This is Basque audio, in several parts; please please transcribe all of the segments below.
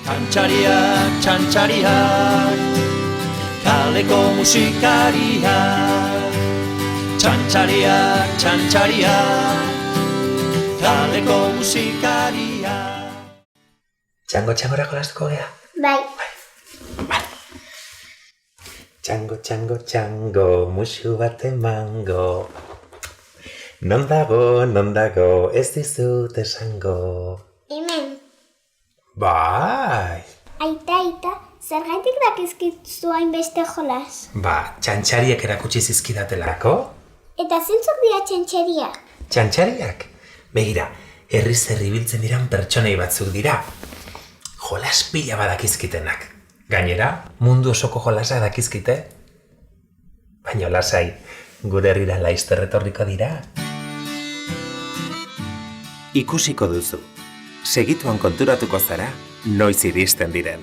Txantxariak, txantxariak, kaleko musikariak. Txantxariak, txantxariak, kaleko musikariak. Txango-txangora jolastuko gea? Bai. Txango, musu bat emango. Non dago, ez dizut esango. Hemen. Bai. Aita, zergaitik dakizkizu hainbeste jolas? Txantxariak erakutsi zizkidatelako. Eta zintzuk dira txantxeriak? Txantxariak? Begira, herriz herri biltzen diran pertsonei batzuk dira. Jolas pila badakizkitenak. Gainera, mundu osoko jolasa dakizkite. Baina lasai, gure herrira laizter etorriko dira. Ikusiko duzu. Segituan konturatuko zara, noiz iristen diren.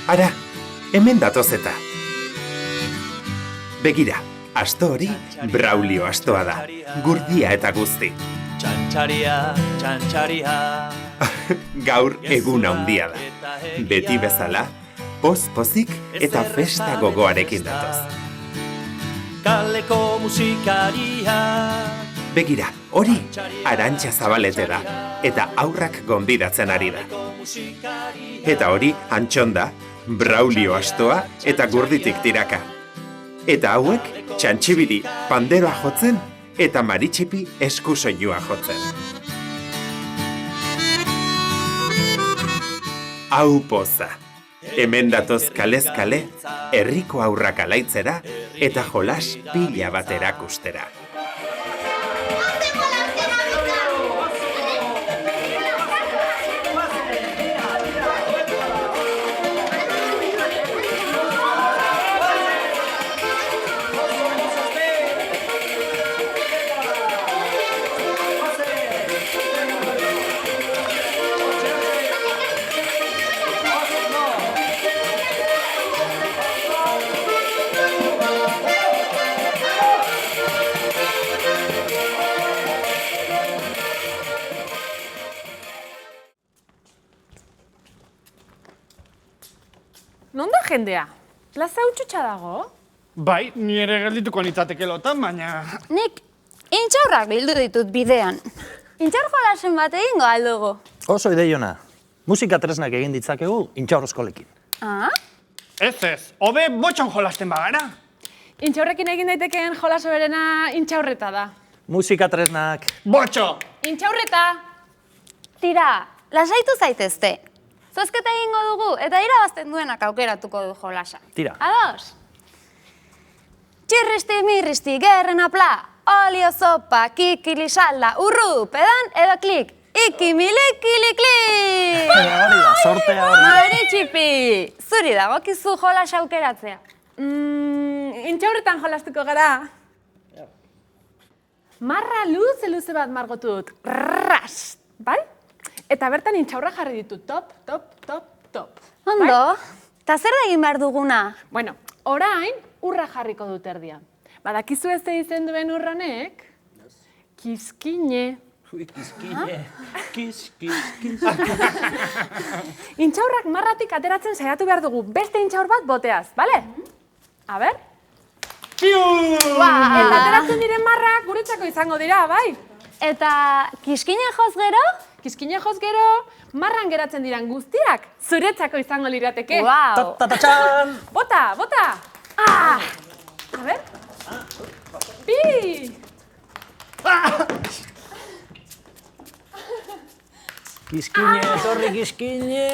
Ara, hemen datoz eta. Begira, asto hori Braulio astoa da, gurdia eta guzti. Txantxaria, txantxaria. Gaur egun handia da. Beti bezala, poz-pozik eta festa gogoarekin datoz. Kaleko musikaria. Begira, hori Arantxa Zabalete da, eta aurrak gonbidatzen ari da. Eta hori Antxonda, Braulio astoa eta gurditik tiraka. Eta hauek txantxibiri panderoa jotzen eta maritxipi eskusoinua jotzen. Hau poza, hemen datoz kalez kale, herriko aurrak alaitzera eta jolas pila bat erakustera. Non da jendea? Plaza utxutxa dago? Bai, ni ere geldituko nitzateke lotan, baina... Nik intxaurrak bildu ditut bidean. Intxaur jolasen bat egingo aldugu. Oso ideiona. Musika tresnak egin ditzakegu intxaur eskolekin. Ah? Ez, hobe botxon jolasten bagara. Intxaurrekin egin daitekeen jolaso berena intxaurreta da. Musika tresnak... Botxo! Intxaurreta! Tira, lasaitu zaitezte. Zozketa egingo dugu eta irabazten duenak aukeratuko du jolasa. Tira. Ados? Txirristi, mirristi, gerren apla, olio zopa, kikili salda, urru, pedan edo klik. Ikimilikili klik! Hori da, sortea hori. Maritxipi, zuri dagokizu jolasa aukeratzea. Intxaurretan jolastuko gara. Marra luze bat margotut. Rast, bai? Eta bertan intxaurra jarri ditut. Top. Ondo, eta zer da egin behar duguna? Bueno, orain urra jarriko dut erdian. Badakizu ez da izen duen urronek? Kiskine. Kis. Intxaurrak marratik ateratzen saiatu behar dugu beste intxaur bat boteaz, bale? A ber? Eta ateratzen diren marrak guretzako izango dira, bai? Eta kiskine joz gero? Kiskine joz gero, marran geratzen diran guztiak zuretzako izango lirateke. Wow. Ta-ta-txan! Bota! Ah! A ber? Bi! Kiskine, etorri kiskine!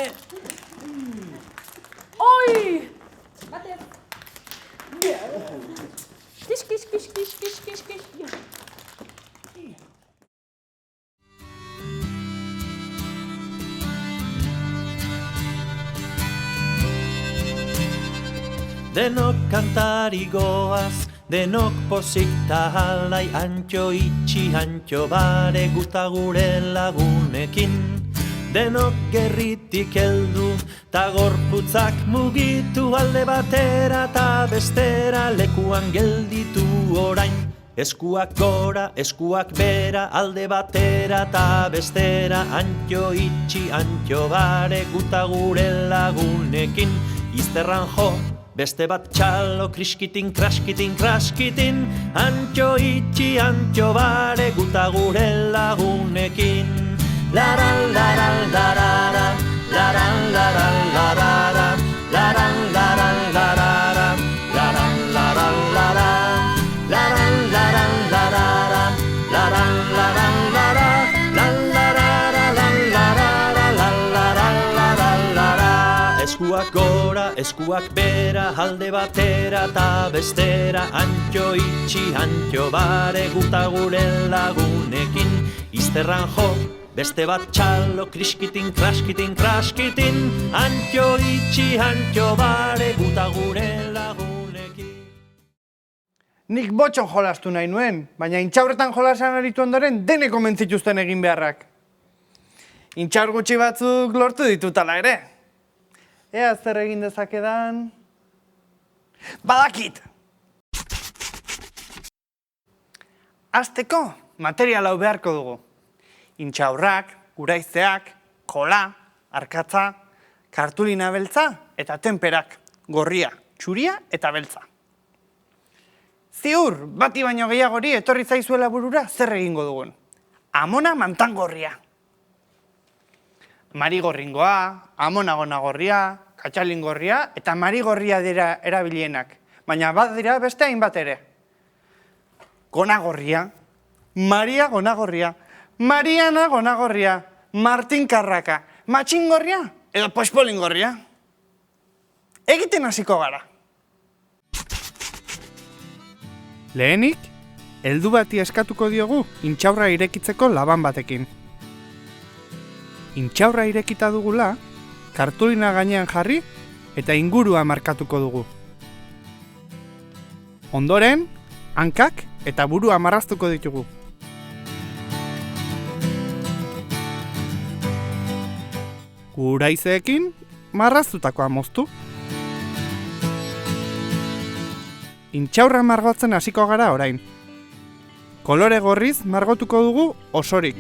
Oi! Bate! Kis. Denok kantari goaz, denok pozik tahalai, antxo itxi, antxo bare guta gure lagunekin. Denok gerritik heldu, ta gorputzak mugitu alde batera ta bestera lekuan gelditu orain. Eskuak gora, eskuak bera, alde batera eta bestera, antxo itxi, antxo bare, guta gure lagunekin, izterran jo, beste bat txalo, kriskitin, kraskitin, kraskitin, antxo itxi, antxo bare, guta gure lagunekin. Laran, laran, lararan, laran, laran, lararan, laran, laran, lararan, laran, laran, lararan, laran, laran, lararan, laran, laran, lararan, lan, larara, lan, larara, lan, lara, lara, lara. Eskuak gora, eskuak bera, alde batera eta bestera, antxo itxi, antxo bare, guta gure lagunekin, izterran jo, beste bat txalo, kriskitin, kraskitin, kraskitin, antxo itxi, antxo bare, guta gure lagunekin. Nik botxon jolastu nahi nuen, baina intxaurretan jolasean aritu ondoren denek omentzituzten egin beharrak. Intxaur gutxi batzuk lortu ditutala ere. Ea zer egin dezakedan... Badakit! Hasteko, material hau beharko dugu. Intxaurrak, uraizeak, kola, arkatza, kartulina beltza eta tenperak, gorria, txuria eta beltza. Ziur, bati baino gehiagori etorri zaizuela burura zer egingo dugun. Amona mantangorria. Marigorringoa, amonagorria, katxalingorria eta marigorria dira erabilienak, baina bat dira beste hainbat ere. Gonagorria, Maria Gonagorria, Mariana Gonagorria, Martin Karraka, Matxingorria edo Pospolingorria. Egiten hasiko gara. Lehenik, heldu bati eskatuko diogu intxaurra irekitzeko laban batekin. Intxaurra irekita dugula, kartulina gainean jarri eta ingurua markatuko dugu. Ondoren, hankak eta burua marraztuko ditugu. Uraizeekin marraztutakoa moztu. Intxaurra margotzen hasiko gara orain. Kolore gorriz margotuko dugu osorik.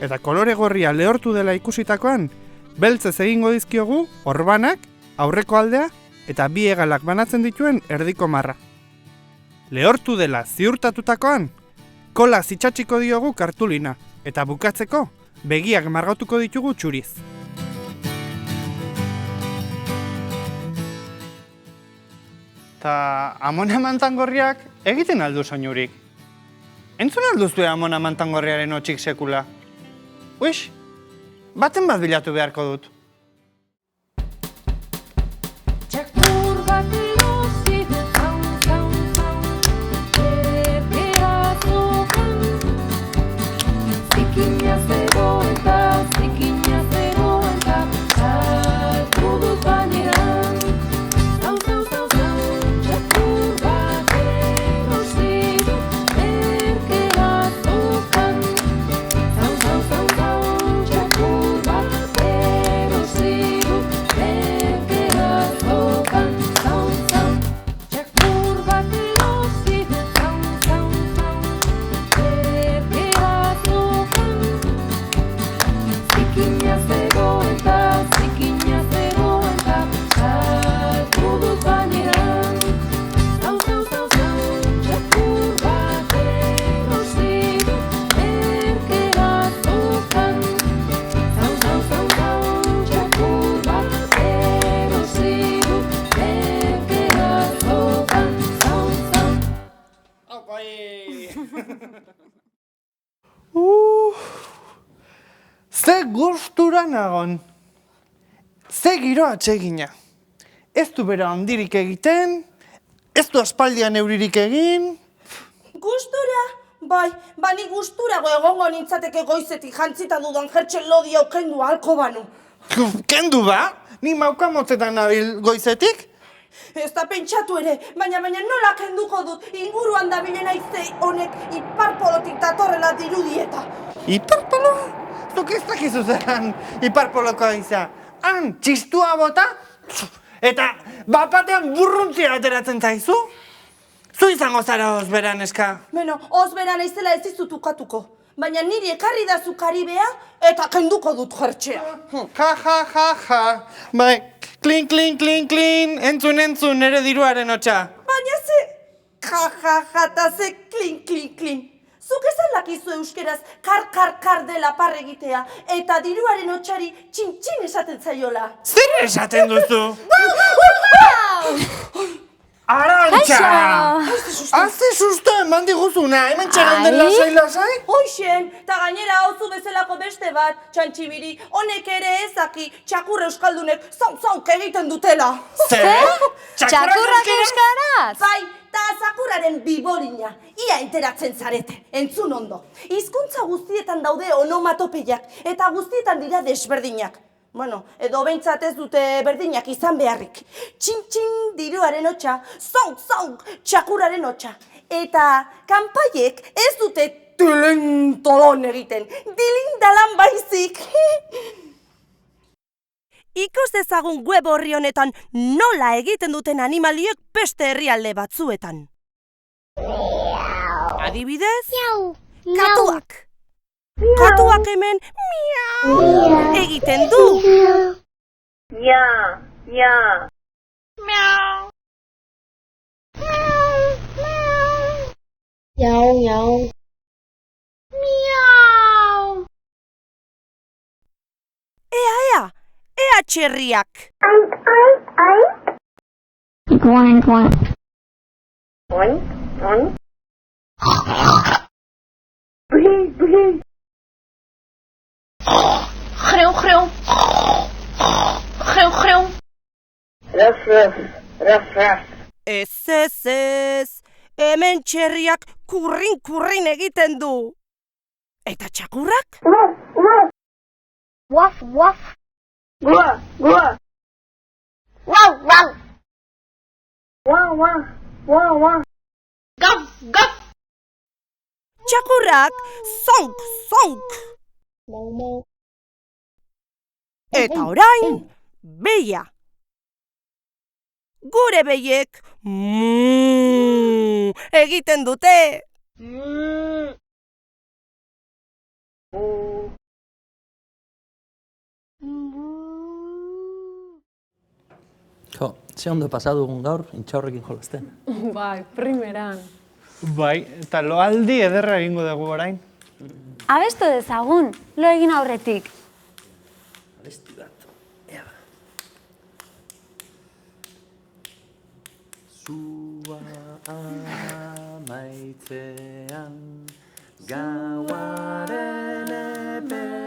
Eta kolore gorria lehortu dela ikusitakoan, beltzez egingo dizkiogu orbanak, aurreko aldea eta bi hegalak banatzen dituen erdiko marra. Lehortu dela ziurtatutakoan, kola zitsatxiko diogu kartulina eta bukatzeko begiak margotuko ditugu txuriz. Ta amona mantangorriak egiten aldu soinurik. Entzun alduzue amona mantangorriaren hotxik sekula? Uix, baten bat bilatu beharko dut. Ze gustura nagon. Ze giro atsegina. Ez du bera handirik egiten, ez du aspaldian euririk egin. Gustura? Bai, bani gusturago egongo nintzateke goizetik jantzita dudan jertxen lodia kendu halko banu. Kendu ba? Ni mauka motzetan nabil goizetik? Ez da pentsatu ere, baina nola kenduko dut inguruan dabilen aize honek iparpolotik datorrela dirudieta. Iparpolo? Zuk ez dakizu zeran iparpoloko aiza. han txistua bota, eta bapatean burruntzia ateratzen zaizu? Zu izango zara Osbera, neska. Beno, Osbera naizela ez dizut ukatuko. Baina niri ekarri da zukaribea eta kenduko dut jertxea. Ja. Bai, klin, entzun, nere diruaren hotxa. Baina ze ja, eta ze klin. Zuk esan lakizu euskeraz kar dela parre egitea eta diruaren hotxari txin esaten zaiola. Zer esaten duzu? Arantxa! Haze susto eman diguzuna, hemen txeganden lasai? Hoixen, eta gainera hauzu bezalako beste bat, txantxibiri, honek ere ezaki txakur euskaldunek zauk egiten dutela. Zer? Txakurrak euskaraz? Bai, eta zakurraren bibolina, ia enteratzen zarete, entzun ondo. Hizkuntza guztietan daude onomatopeiak, eta guztietan dira desberdinak. Bueno, edo behintzat ez dute berdinak izan beharrik. Txin, diruaren hotxa, zauk, txakurraren hotxa. Eta kanpaiek ez dute tolon egiten, dilindalan baizik. Ikus dezagun web horri honetan nola egiten duten animaliek beste herrialde batzuetan. Adibidez, katuak. Katuak hemen miau egiten du. Ja. Miau. Miau. Miau. Ea txerriak. Oink. Bli. Greu. Raf. Ez. Hemen txerriak kurrin egiten du. Eta txakurrak? Waf. Gua. Wow. Gaf. Txakurrak zonk. Eta orain, beia. Gure beiek egiten dute. Jo, ze ondo pasadugun gaur, intxaurrekin jolasten. Bai, primeran. Bai, eta loaldi ederra egingo dugu orain. Abestu dezagun, lo egin aurretik. Abesti bat, ea ba. Zua amaitzean, gauaren epe